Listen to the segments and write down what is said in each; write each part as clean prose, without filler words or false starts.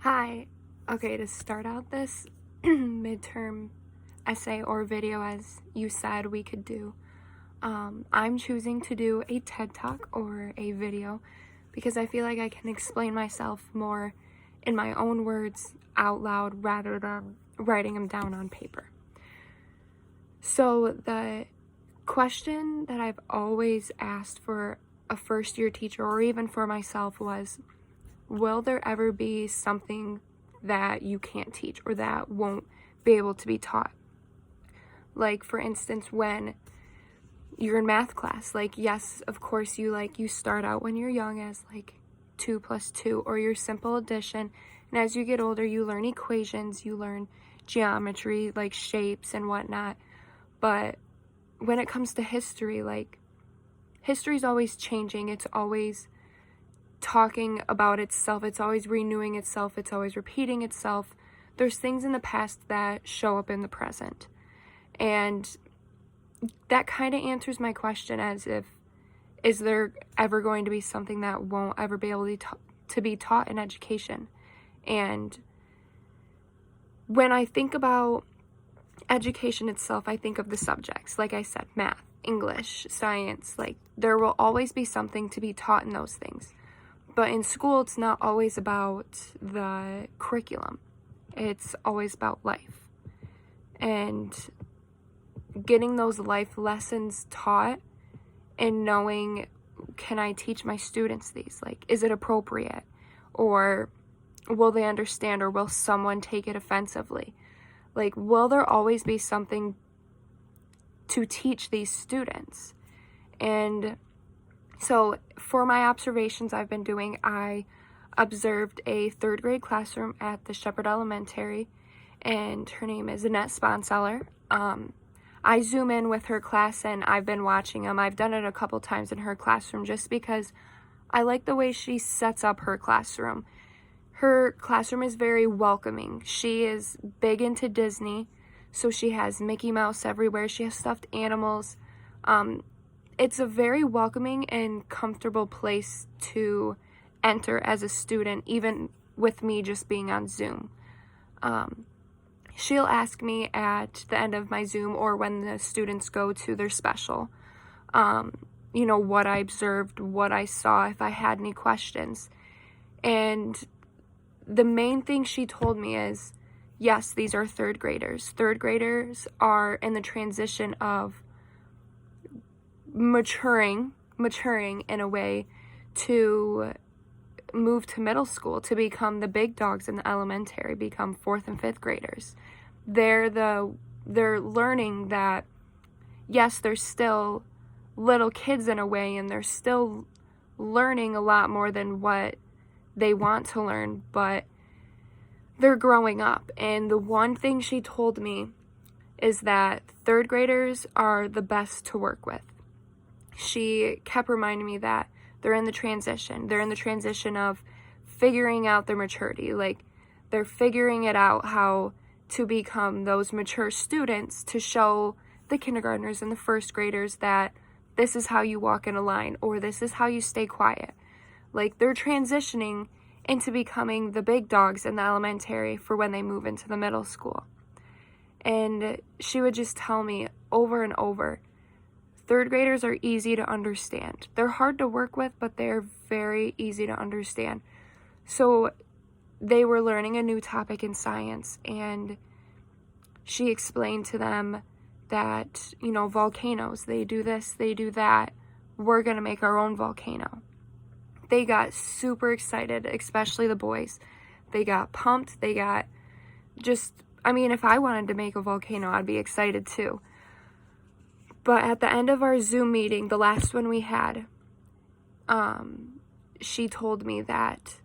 Hi. Okay, to start out this midterm essay or video, as you said we could do, I'm choosing to do a TED Talk or a video because I feel like I can explain myself more in my own words out loud rather than writing them down on paper. So the question that I've always asked for a first-year teacher or even for myself was, will there ever be something that you can't teach or that won't be able to be taught? Like, for instance, when you're in math class, yes, of course, you start out when you're young as 2 plus 2 or your simple addition, and as you get older you learn equations, you learn geometry, like shapes and whatnot. But when it comes to history, history's always changing, it's always talking about itself, it's always renewing itself, it's always repeating itself. There's things in the past that show up in the present, and that kind of answers my question as if, is there ever going to be something that won't ever be able to be taught in education? And when I think about education itself, I think of the subjects, like I said, math, English, science. There will always be something to be taught in those things. But in school, it's not always about the curriculum. It's always about life. And getting those life lessons taught and knowing, can I teach my students these? Is it appropriate? Or will they understand, or will someone take it offensively? Will there always be something to teach these students? And so for my observations I've been doing, I observed a 3rd grade classroom at the Shepherd Elementary, and her name is Annette Sponseller. I zoom in with her class and I've been watching them. I've done it a couple times in her classroom just because I like the way she sets up her classroom. Her classroom is very welcoming. She is big into Disney, so she has Mickey Mouse everywhere. She has stuffed animals. It's a very welcoming and comfortable place to enter as a student, even with me just being on Zoom. She'll ask me at the end of my Zoom or when the students go to their special, what I observed, what I saw, if I had any questions. And the main thing she told me is, yes, these are 3rd graders. 3rd graders are in the transition of maturing in a way to move to middle school, to become the big dogs in the elementary, become 4th and 5th graders. They're learning that, yes, they're still little kids in a way, and they're still learning a lot more than what they want to learn, but they're growing up. And the one thing she told me is that 3rd graders are the best to work with. She kept reminding me that they're in the transition. They're in the transition of figuring out their maturity. They're figuring it out how to become those mature students, to show the kindergartners and the 1st graders that this is how you walk in a line, or this is how you stay quiet. They're transitioning into becoming the big dogs in the elementary for when they move into the middle school. And she would just tell me over and over, 3rd graders are easy to understand. They're hard to work with, but they're very easy to understand. So they were learning a new topic in science, and she explained to them that, volcanoes, they do this, they do that. We're going to make our own volcano. They got super excited, especially the boys. They got pumped. They got if I wanted to make a volcano, I'd be excited too. But at the end of our Zoom meeting, the last one we had, she told me that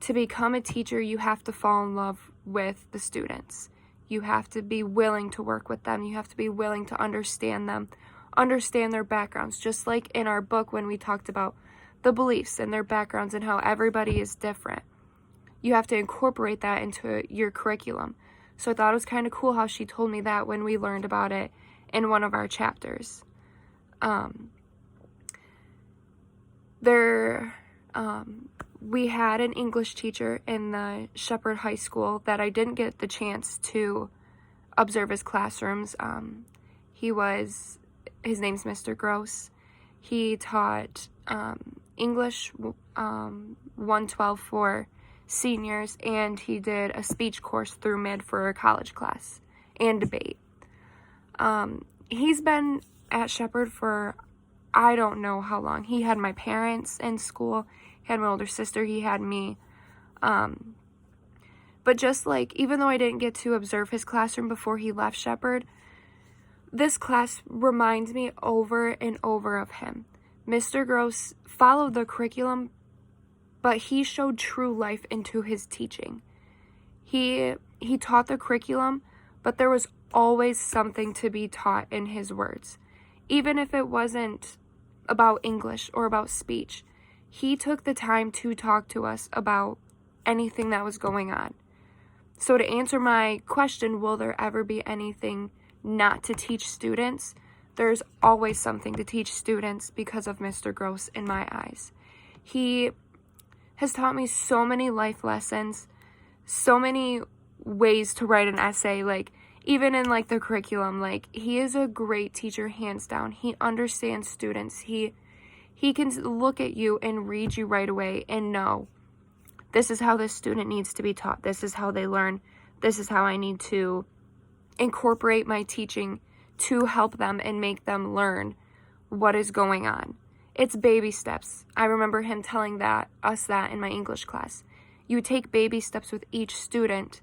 to become a teacher, you have to fall in love with the students. You have to be willing to work with them. You have to be willing to understand them, understand their backgrounds. Just like in our book when we talked about the beliefs and their backgrounds and how everybody is different. You have to incorporate that into your curriculum. So I thought it was kind of cool how she told me that when we learned about it in one of our chapters. we had an English teacher in the Shepherd High School that I didn't get the chance to observe his classrooms. His name's Mr. Gross. He taught English 112 for seniors, and he did a speech course through mid for a college class and debate. He's been at Shepherd for I don't know how long. He had my parents in school, he had my older sister, he had me. But just like, even though I didn't get to observe his classroom before he left Shepherd, this class reminds me over and over of him. Mr. Gross followed the curriculum, but he showed true life into his teaching. He taught the curriculum, but there was always something to be taught in his words. Even if it wasn't about English or about speech, he took the time to talk to us about anything that was going on. So to answer my question, will there ever be anything not to teach students? There's always something to teach students because of Mr. Gross in my eyes. He has taught me so many life lessons, so many ways to write an essay, like even in like the curriculum. Like, he is a great teacher, hands down. He understands students. He can look at you and read you right away and know, this is how this student needs to be taught. This is how they learn. This is how I need to incorporate my teaching to help them and make them learn what is going on. It's baby steps. I remember him telling us that in my English class. You take baby steps with each student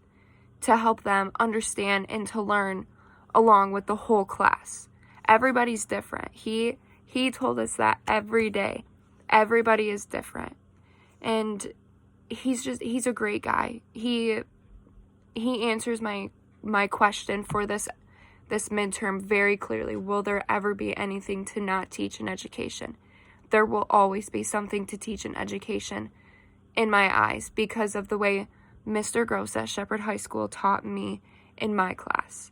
to help them understand and to learn along with the whole class. Everybody's different. He told us that every day. Everybody is different. And he's a great guy. He answers my question for this midterm very clearly. Will there ever be anything to not teach in education? There will always be something to teach in education in my eyes because of the way Mr. Gross at Shepherd High School taught me in my class.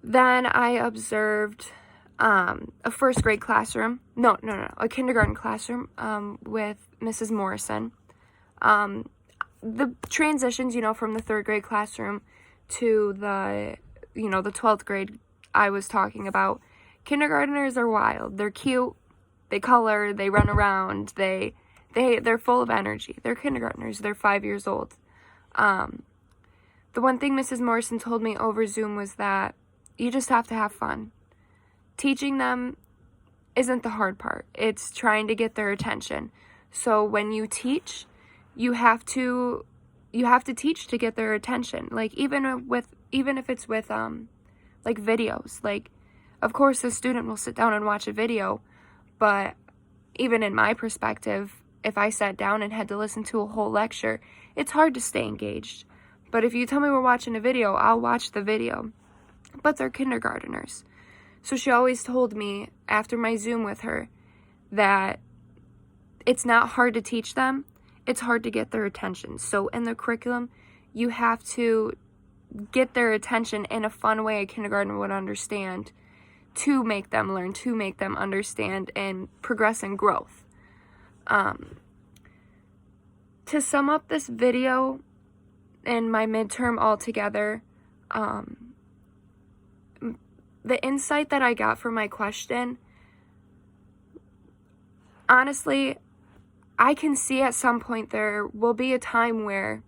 Then I observed a first grade classroom. No, a kindergarten classroom with Mrs. Morrison. The transitions, from the third grade classroom to the 12th grade I was talking about. Kindergartners are wild. They're cute. They color. They run around. They're full of energy. They're kindergartners. They're 5 years old. The one thing Mrs. Morrison told me over Zoom was that you just have to have fun. Teaching them isn't the hard part. It's trying to get their attention. So when you teach, you have to teach to get their attention. Like even if it's with like videos. Like, of course the student will sit down and watch a video, but even in my perspective, if I sat down and had to listen to a whole lecture, it's hard to stay engaged. But if you tell me we're watching a video, I'll watch the video. But they're kindergarteners. So she always told me after my Zoom with her that it's not hard to teach them, it's hard to get their attention. So in the curriculum, you have to get their attention in a fun way a kindergartner would understand to make them learn, to make them understand and progress in growth. To sum up this video and my midterm altogether, the insight that I got from my question, honestly, I can see at some point there will be a time where,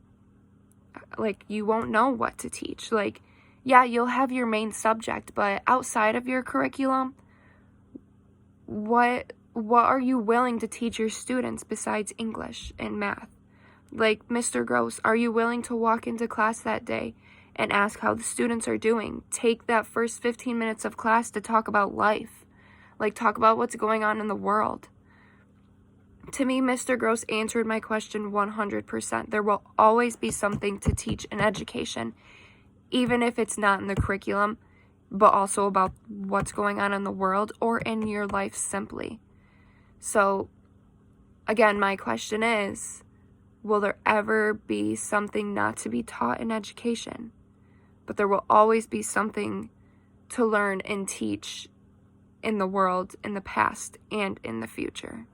like, you won't know what to teach. Like, yeah, you'll have your main subject, but outside of your curriculum, what are you willing to teach your students besides English and math? Like, Mr. Gross, are you willing to walk into class that day and ask how the students are doing? Take that first 15 minutes of class to talk about life. Like, talk about what's going on in the world. To me, Mr. Gross answered my question 100%. There will always be something to teach in education, even if it's not in the curriculum, but also about what's going on in the world or in your life simply. So, again, my question is, will there ever be something not to be taught in education? But there will always be something to learn and teach in the world, in the past, and in the future.